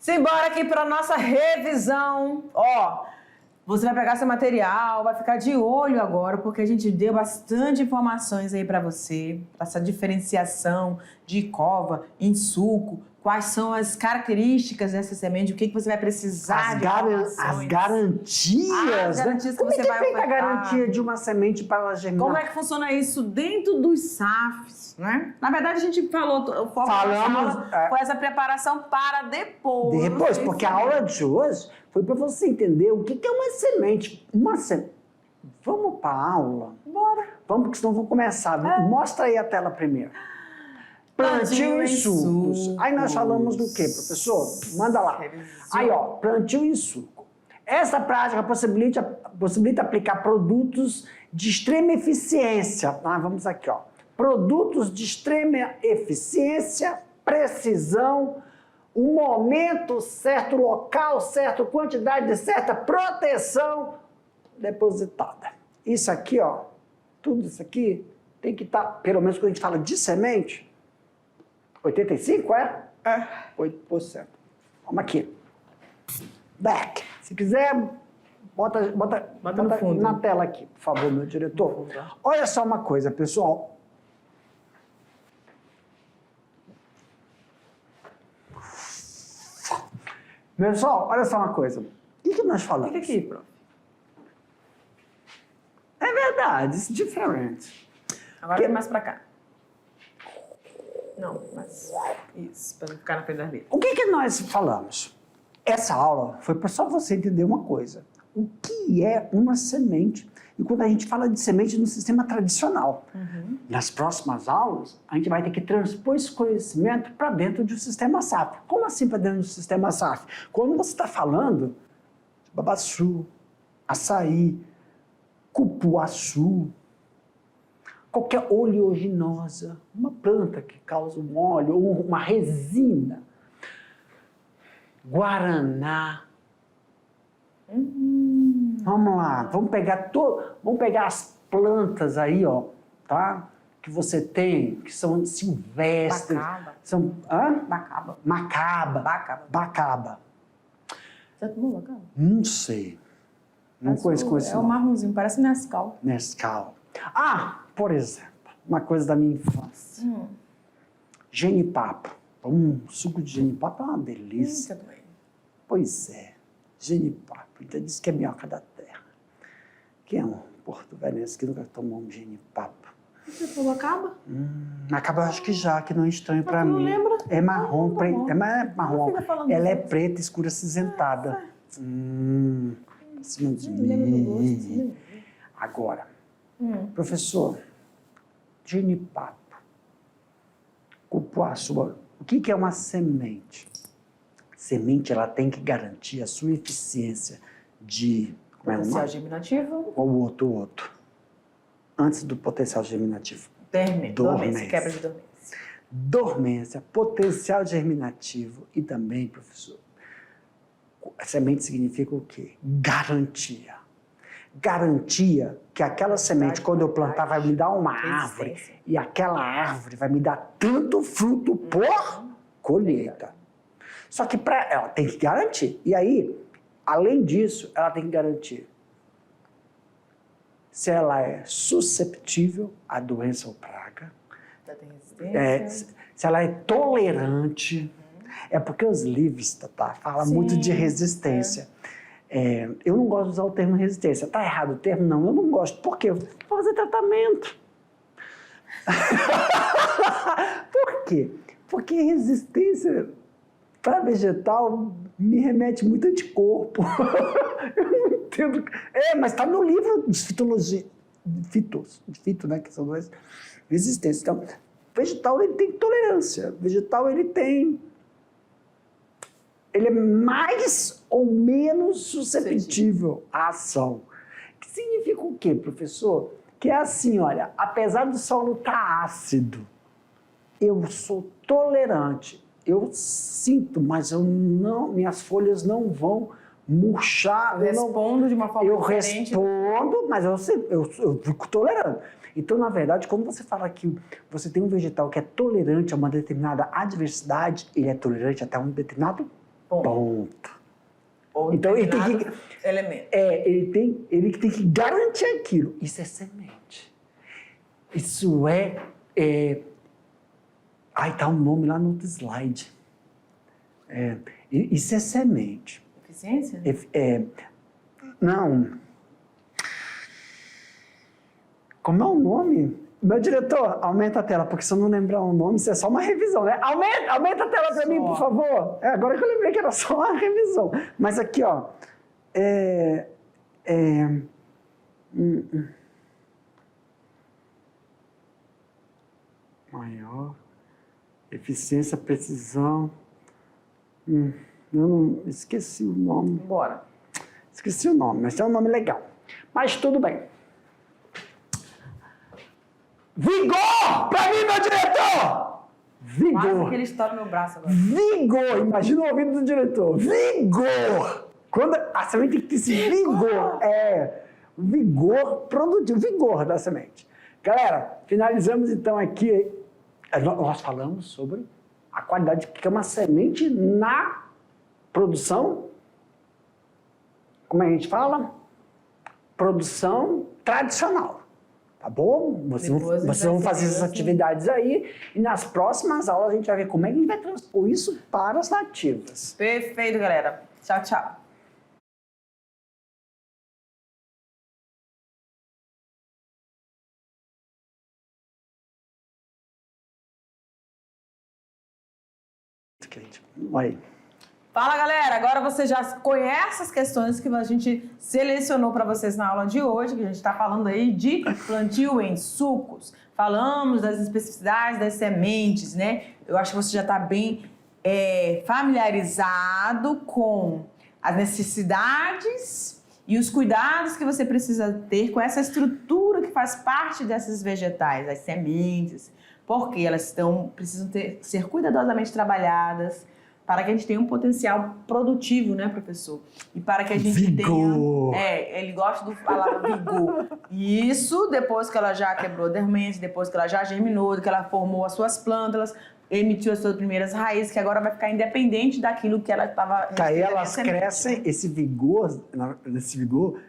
Simbora aqui para nossa revisão. Ó, você vai pegar seu material, vai ficar de olho agora, porque a gente deu bastante informações aí para você, essa diferenciação de cova em suco, quais são as características dessa semente, o que você vai precisar de informações. As garantias. As garantias que Como você é que vai fica a ofertar. garantia de uma semente para ela germinar? Como é que funciona isso dentro dos SAFs, né? Na verdade, a gente falou, o foco dessa aula foi essa preparação para depois. Depois, porque a aula de hoje foi para você entender o que é uma semente. Vamos para a aula? Bora. Vamos, porque senão vamos começar. Mostra aí a tela primeiro. Plantio e sucos. Aí nós falamos do quê, professor? Manda lá. Aí, ó, plantio e suco. Essa prática possibilita aplicar produtos de extrema eficiência. Vamos aqui, ó. Produtos de extrema eficiência, precisão, o momento certo, local certo, quantidade certa, proteção depositada. Isso aqui, ó, tudo isso aqui tem que estar, pelo menos quando a gente fala de semente, 85, é? É. 8%. Vamos aqui. Back. Se quiser, bota no fundo. na tela aqui, por favor, meu diretor. Olha só uma coisa, pessoal. Pessoal, olha só uma coisa. O que nós falamos? Fica aqui, prof. É verdade, it's different. Agora vem mais pra cá. Não, mas isso, para não ficar na frente da vida. O que nós falamos? Essa aula foi para só você entender uma coisa. O que é uma semente? E quando a gente fala de semente no sistema tradicional, nas próximas aulas, a gente vai ter que transpor esse conhecimento para dentro do sistema SAF. Como assim para dentro do sistema SAF? Quando você está falando de babaçu, açaí, cupuaçu, qualquer oleaginosa, uma planta que causa um óleo ou uma resina, guaraná. Vamos lá, vamos pegar as plantas aí, ó, tá? Que você tem, que são silvestres. Bacaba. São, Bacaba. Bacaba. Já tomou bacaba? Não sei. Não conheço com esse É o marronzinho, parece Nescau. Nescau. Por exemplo, uma coisa da minha infância. Genipapo. Suco de genipapo é uma delícia. Nunca tomei. Pois é, genipapo. Então diz que é minhoca da terra. Quem é um porto-velhense que nunca tomou um genipapo? Você falou bacaba? Acaba, acho que já, que não é estranho pra mim. Não lembra? É marrom, é marrom. Fica falando Ela é disso. preta, escura, acinzentada. Pra cima de Lembra do gosto, mim. sim. Agora, professor, genipapo, cupuaçu, o que é uma semente? Semente, ela tem que garantir a sua eficiência de... Potencial germinativo. Ou o outro. Antes do potencial germinativo. Dormência, quebra de dormência. Dormência, potencial germinativo e também, professor, semente significa o quê? Garantia. Garantia que aquela semente, quando eu plantar, vai me dar uma árvore e aquela árvore vai me dar tanto fruto por colheita. Só que ela tem que garantir. E aí, além disso, ela tem que garantir se ela é susceptível à doença ou praga, Já tem resistência. se ela é tolerante. É porque os livros, falam muito de resistência. Eu não gosto de usar o termo resistência. Está errado o termo? Não, eu não gosto. Por quê? Eu vou fazer tratamento. Por quê? Porque resistência para vegetal me remete muito a anticorpo. Eu não entendo. Mas está no livro de fitologia. Fito, né? Que são duas resistências. Então, vegetal ele tem tolerância. Vegetal ele é mais ou menos susceptível à ação. Que significa o quê, professor? Que é assim, olha, apesar do solo estar ácido, eu sou tolerante. Eu sinto, mas minhas folhas não vão murchar. Respondo de uma forma diferente. Eu respondo, mas eu fico tolerando. Então, na verdade, quando você fala que você tem um vegetal que é tolerante a uma determinada adversidade, ele é tolerante até um determinado Ponto. Ou Então, ele tem que... elemento. Ele tem que garantir aquilo. Isso é semente. Isso Ai, tá o nome lá no outro slide. Isso é semente. Eficiência? Não. Como é o nome? Meu diretor, aumenta a tela, porque se eu não lembrar o nome, isso é só uma revisão, né? Aumenta a tela para mim, por favor. Agora que eu lembrei que era só uma revisão. Mas aqui, ó. Maior. Eficiência, precisão. Eu não esqueci o nome. Bora. Esqueci o nome, mas é um nome legal. Mas tudo bem. Vigor! Pra mim, meu diretor! Vigor! Quase que ele estoura meu braço agora. Vigor! Imagina o ouvido do diretor. Vigor! Quando a semente tem que ter esse vigor. Vigor produtivo. Vigor da semente. Galera, finalizamos então aqui. Nós falamos sobre a qualidade que é uma semente na produção. Como é que a gente fala? Produção tradicional. Tá bom? Vocês vão fazer essas atividades aí e nas próximas aulas a gente vai ver como é que a gente vai transpor isso para as nativas. Perfeito, galera. Tchau, tchau. Aí. Fala, galera! Agora você já conhece as questões que a gente selecionou para vocês na aula de hoje, que a gente está falando aí de plantio em sucos. Falamos das especificidades das sementes, né? Eu acho que você já está bem familiarizado com as necessidades e os cuidados que você precisa ter com essa estrutura que faz parte dessas vegetais, as sementes, porque elas precisam ser cuidadosamente trabalhadas, para que a gente tenha um potencial produtivo, né, professor? E para que a gente tenha... ele gosta do falar vigor. E isso depois que ela já quebrou dermente, depois que ela já germinou, que ela formou as suas plantas, emitiu as suas primeiras raízes, que agora vai ficar independente daquilo que ela estava... Aí elas crescem, esse vigor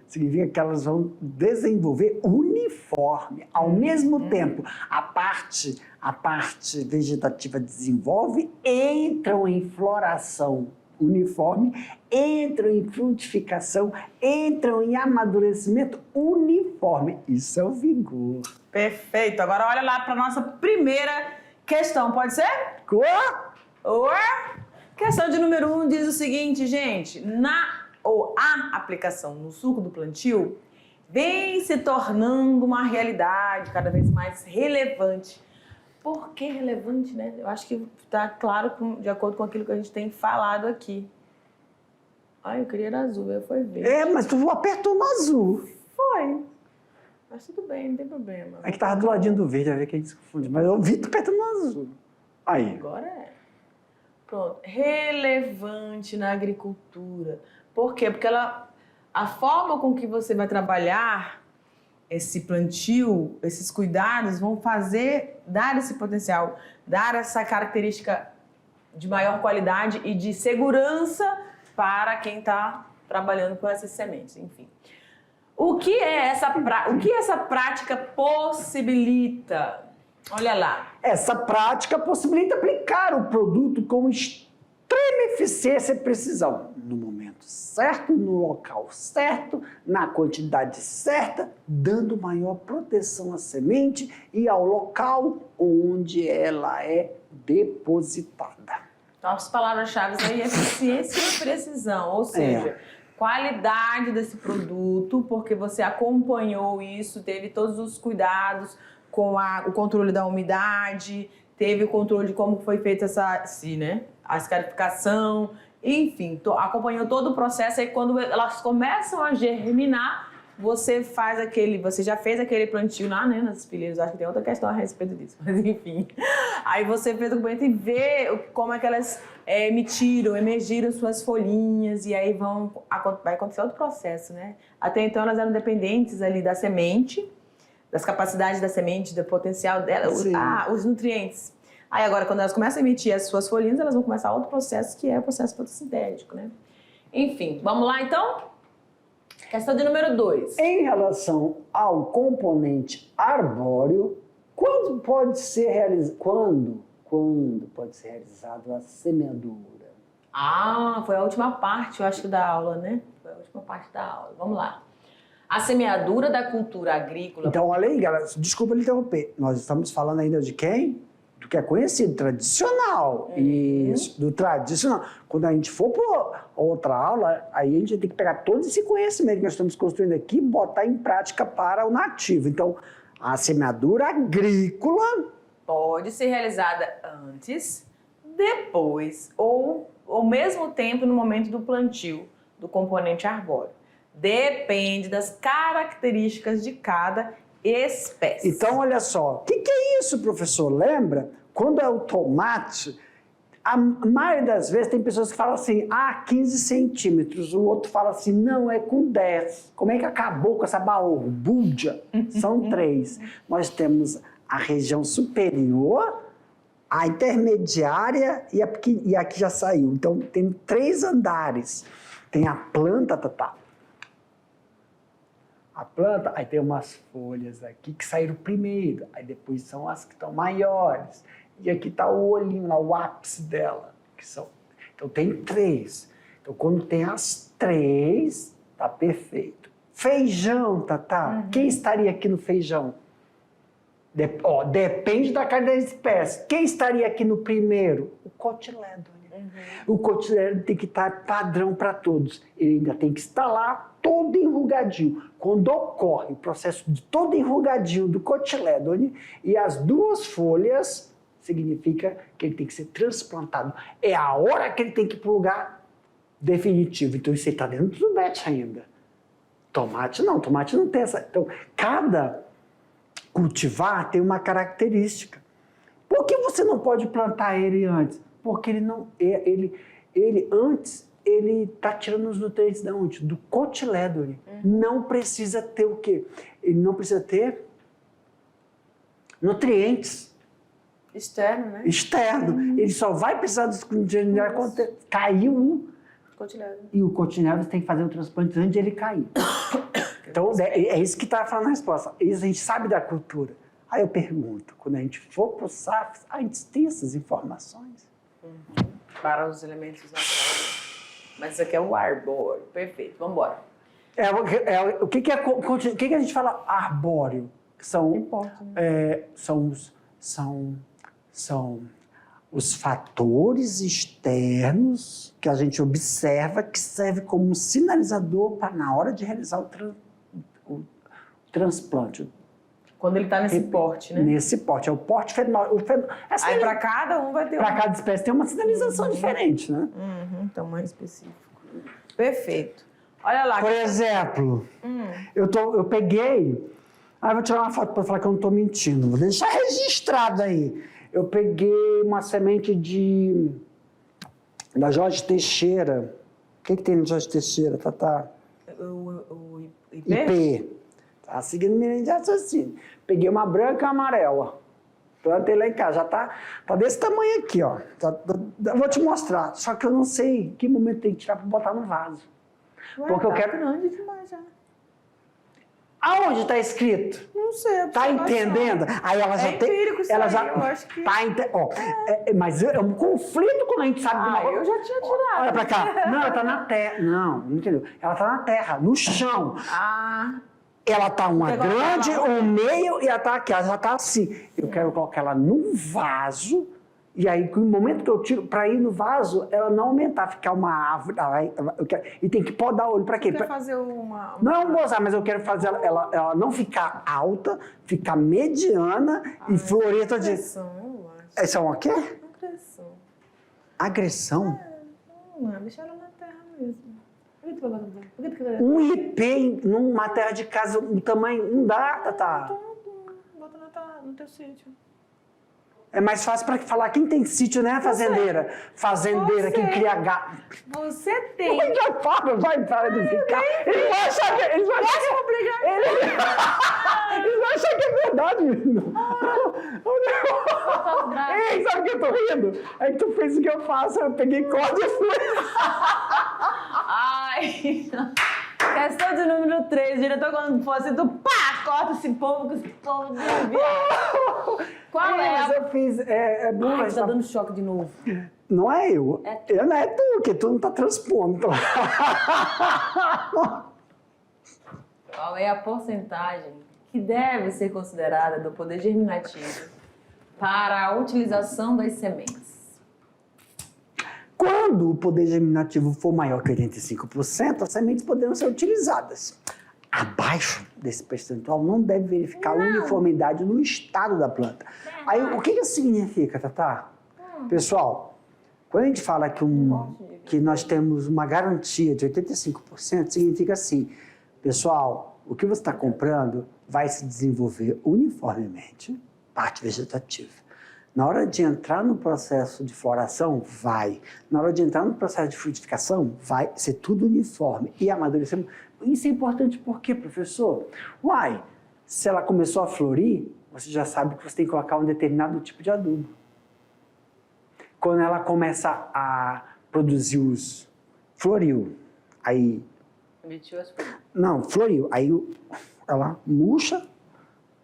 significa que elas vão desenvolver uniforme. Ao mesmo tempo, a parte vegetativa desenvolve, entram em floração uniforme, entram em frutificação, entram em amadurecimento uniforme. Isso é o vigor. Perfeito. Agora olha lá para a nossa primeira questão, pode ser? Questão de número 1 diz o seguinte, gente. A aplicação no suco do plantio vem se tornando uma realidade cada vez mais relevante. Por que relevante, né? Eu acho que está claro de acordo com aquilo que a gente tem falado aqui. Eu queria era azul, foi verde. Mas tu apertou no azul. Foi. Mas tudo bem, não tem problema. É que tava do ladinho do verde, a ver que a gente se confunde. Mas eu vi tu apertando no azul. Aí. Agora é. Pronto. Relevante na agricultura. Por quê? Porque a forma com que você vai trabalhar esse plantio, esses cuidados vão dar esse potencial, dar essa característica de maior qualidade e de segurança para quem está trabalhando com essas sementes, enfim. O que essa prática possibilita? Olha lá. Essa prática possibilita aplicar o produto com extrema eficiência e precisão, no momento certo, no local certo, na quantidade certa, dando maior proteção à semente e ao local onde ela é depositada. Então, as palavras-chave aí é eficiência e precisão, ou seja, qualidade desse produto, porque você acompanhou isso, teve todos os cuidados com o controle da umidade, teve o controle de como foi feita a escarificação, enfim, acompanhou todo o processo. Aí quando elas começam a germinar, você já fez aquele plantio lá, né, nas espilheiras. Acho que tem outra questão a respeito disso, mas enfim. Aí você fez o documento e vê como é que elas emergiram suas folhinhas, e aí vai acontecer outro processo, né? Até então elas eram dependentes ali da semente, das capacidades da semente, do potencial dela, os nutrientes. Aí agora, quando elas começam a emitir as suas folhinhas, elas vão começar outro processo, que é o processo fotossintético, né? Enfim, vamos lá então? Questão de número 2. Em relação ao componente arbóreo, quando pode ser realizado a semeadura? Ah, foi a última parte, eu acho, da aula, né? Foi a última parte da aula. Vamos lá. A semeadura da cultura agrícola... Então, olha aí, galera, desculpa lhe interromper. Nós estamos falando ainda de quem? Do que é conhecido, tradicional. Isso, do tradicional. Quando a gente for para outra aula, aí a gente tem que pegar todo esse conhecimento que nós estamos construindo aqui e botar em prática para o nativo. Então, a semeadura agrícola... pode ser realizada antes, depois ou ao mesmo tempo no momento do plantio do componente arbóreo. Depende das características de cada espécie. Então, olha só, o que é isso, professor? Lembra? Quando é o tomate, a maioria das vezes tem pessoas que falam assim, 15 centímetros. O outro fala assim, não, é com 10. Como é que acabou com essa balbúrdia? São 3. Nós temos a região superior, a intermediária e a que já saiu. Então, tem 3 andares. Tem a planta, A planta, aí tem umas folhas aqui que saíram primeiro, aí depois são as que estão maiores. E aqui está o olhinho, lá, o ápice dela. Então, tem 3. Então, quando tem as 3, tá perfeito. Feijão, Tatá. Quem estaria aqui no feijão? Depende da cada espécie. Quem estaria aqui no primeiro? O cotilédone. O cotilédone tem que estar padrão para todos. Ele ainda tem que estar lá todo enrugadinho. Quando ocorre o processo de todo enrugadinho do cotilédone e as 2 folhas, significa que ele tem que ser transplantado. É a hora que ele tem que ir para o lugar definitivo. Então isso aí está dentro do batch ainda. Tomate não tem essa. Então, cada cultivar tem uma característica. Por que você não pode plantar ele antes? Porque ele antes está tirando os nutrientes de onde? Do cotilédone. Não precisa ter o quê? Ele não precisa ter nutrientes. Externo, né? Externo. Ele só vai precisar dos nutrientes quando caiu um. Cotilédone. E o cotilédone tem que fazer o transplante antes de ele cair. Então, é isso que está falando a resposta. Isso a gente sabe da cultura. Aí eu pergunto, quando a gente for para o SAFs, a gente tem essas informações? Para os elementos naturais. Mas isso aqui é o arbóreo. Perfeito, vamos embora. O que a gente fala arbóreo? São os fatores externos que a gente observa que serve como um sinalizador para na hora de realizar o transplante. Quando ele está nesse porte, né? Nesse porte, é o porte fenológico. Aí para cada um vai ter Para cada espécie tem uma sinalização diferente, né? Então, mais específico. Perfeito. Olha lá. Por exemplo, eu peguei... eu vou tirar uma foto para falar que eu não estou mentindo. Vou deixar registrado aí. Eu peguei uma semente da Jorge Teixeira. O que tem no Jorge Teixeira, Tatá? O IP. Tá seguindo minha linha de raciocínio. Peguei uma branca e uma amarela. Plantei lá em casa. Já tá desse tamanho aqui, ó. Vou te mostrar. Só que eu não sei em que momento tem que tirar para botar no vaso. Porque eu quero... grande demais já. Aonde está escrito? Não sei. Tá entendendo? Aí ela já tem. Empírico isso ela aí, já eu acho que... mas é um conflito quando a gente sabe de uma coisa. Eu já tinha tirado. Olha pra cá. Não, ela tá na terra. Não entendeu? Ela tá na terra, no chão. Ela tá uma grande, um meio e ela tá aqui. Ela já tá assim. Eu quero colocar ela num vaso. E aí, no momento que eu tiro, para ir no vaso, ela não aumentar, ficar uma árvore. E tem que podar o olho. Para quê? Você quer fazer uma... Não vou usar, mas eu quero fazer ela não ficar alta, ficar mediana e floreta de... Agressão, eu acho. Essa é uma quê? Agressão. Agressão? Não, deixa ela na terra mesmo. Um IP numa terra de casa, um tamanho, não dá, Tatá. Bota no teu sítio. É mais fácil para falar quem tem sítio, né, fazendeira? Fazendeira, quem cria gato. Você tem. Já fala, vai parar de ficar. Eles vão achar que... Eles vão achar que é verdade, menino. Ei, sabe o que que eu tô rindo? Aí tu fez o que eu faço, eu peguei corda e fui. Ai... Questão de número 3, o diretor quando fosse, tu pá, corta esse povo que esse povo não viu. Qual é? Mas eu fiz, bom, Ai, tá dando choque de novo. Não é eu. Não é tu, que tu não tá transpondo. Qual é a porcentagem que deve ser considerada do poder germinativo para a utilização das sementes? Quando o poder germinativo for maior que 85%, as sementes poderão ser utilizadas. Abaixo desse percentual, não deve verificar uniformidade no estado da planta. Aí, o que isso significa, Tatá? Pessoal, quando a gente fala que nós temos uma garantia de 85%, significa assim, pessoal, o que você está comprando vai se desenvolver uniformemente, parte vegetativa. Na hora de entrar no processo de floração, vai. Na hora de entrar no processo de frutificação, vai ser tudo uniforme. E amadurecendo. Isso é importante por quê, professor? Uai, se ela começou a florir, você já sabe que você tem que colocar um determinado tipo de adubo. Quando ela começa a produzir os... Floriu. Aí... Não, floriu. Aí ela murcha,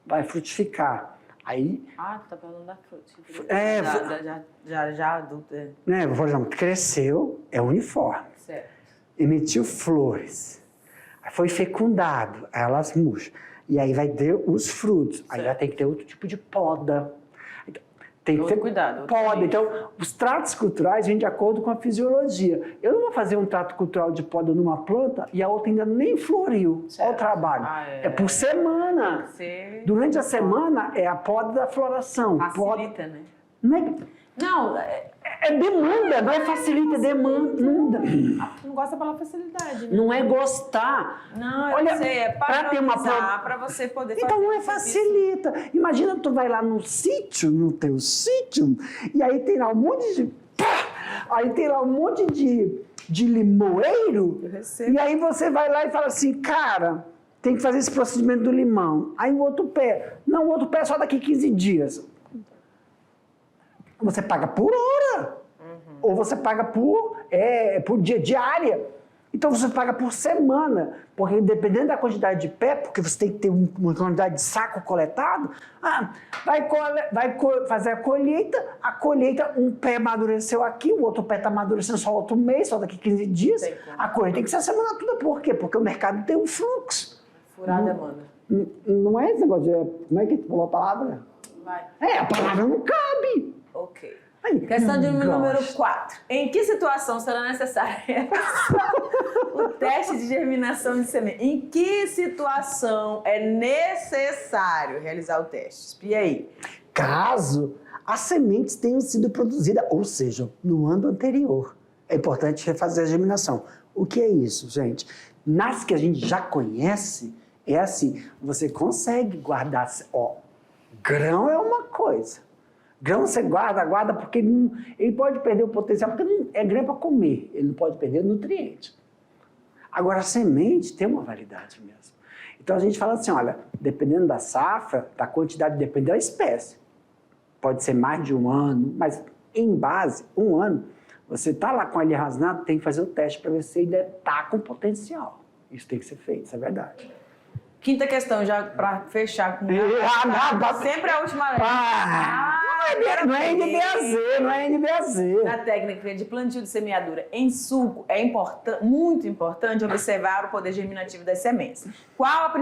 vai frutificar. Aí, tu tá falando da fruta. Já adulta. Por exemplo, cresceu, é uniforme. Certo. Emitiu flores. Aí foi fecundado, aí elas murcham. E aí vai ter os frutos. Aí vai ter que ter outro tipo de poda. Tem que ter cuidado. Poda. Então, os tratos culturais vêm de acordo com a fisiologia. Eu não vou fazer um trato cultural de poda numa planta e a outra ainda nem floriu. Olha o trabalho. É por semana. Durante a semana é a poda da floração. Facilita, né? Não, é demanda, não é facilita, é demanda. Não gosta da palavra facilidade, né? Não é gostar. Não, eu sei, é para para você poder fazer. Então não é facilita. Imagina tu vai lá no sítio, no teu sítio, e aí tem lá um monte de... Aí tem lá um monte de limoeiro, e aí você vai lá e fala assim, cara, tem que fazer esse procedimento do limão. Aí o outro pé, não, o outro pé é só daqui 15 dias. Você paga por hora, ou você paga por dia, diária. Então você paga por semana, porque dependendo da quantidade de pé, porque você tem que ter uma quantidade de saco coletado, vai fazer a colheita, um pé amadureceu aqui, o outro pé está amadurecendo só outro mês, só daqui 15 dias. A colheita tem que ser a semana toda. Por quê? Porque o mercado tem um fluxo. Furar a demanda. Não é esse negócio de... Como é que tu falou a palavra? A palavra não cabe. Ok. Questão de número 4. Em que situação será necessário o teste de germinação de semente? Em que situação é necessário realizar o teste? E aí? Caso as sementes tenham sido produzidas, ou seja, no ano anterior. É importante refazer a germinação. O que é isso, gente? Nas que a gente já conhece, é assim, você consegue guardar... Grão é uma coisa. Grão você guarda porque ele pode perder o potencial, porque é grão para comer, ele não pode perder o nutriente. Agora, a semente tem uma validade mesmo. Então, a gente fala assim, olha, dependendo da safra, da quantidade, dependendo da espécie. Pode ser mais de um ano, mas em base, um ano, você está lá com ele rasnado, tem que fazer o teste para ver se ainda está com potencial. Isso tem que ser feito, isso é verdade. Quinta questão, já para fechar com... sempre a última vez. Não é NBAZ. Na técnica de plantio de semeadura em sulco, é muito importante observar o poder germinativo das sementes. Qual o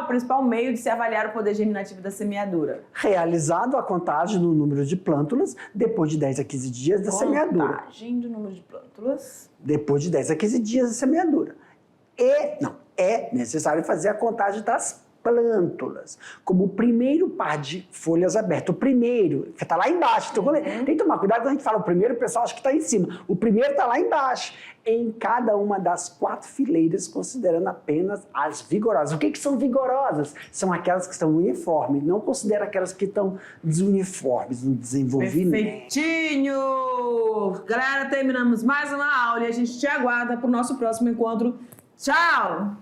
principal meio de se avaliar o poder germinativo da semeadura? Realizado a contagem no número de plântulas depois de 10 a 15 dias da semeadura. Contagem do número de plântulas. Depois de 10 a 15 dias da semeadura. É necessário fazer a contagem das plântulas, como o primeiro par de folhas abertas. O primeiro, que está lá embaixo. Então, tem que tomar cuidado quando a gente fala o primeiro, o pessoal acha que está em cima. O primeiro está lá embaixo, em cada uma das 4 fileiras, considerando apenas as vigorosas. O que são vigorosas? São aquelas que estão uniformes, não considera aquelas que estão desuniformes, no desenvolvimento. Perfeitinho! Galera, terminamos mais uma aula e a gente te aguarda para o nosso próximo encontro. Tchau!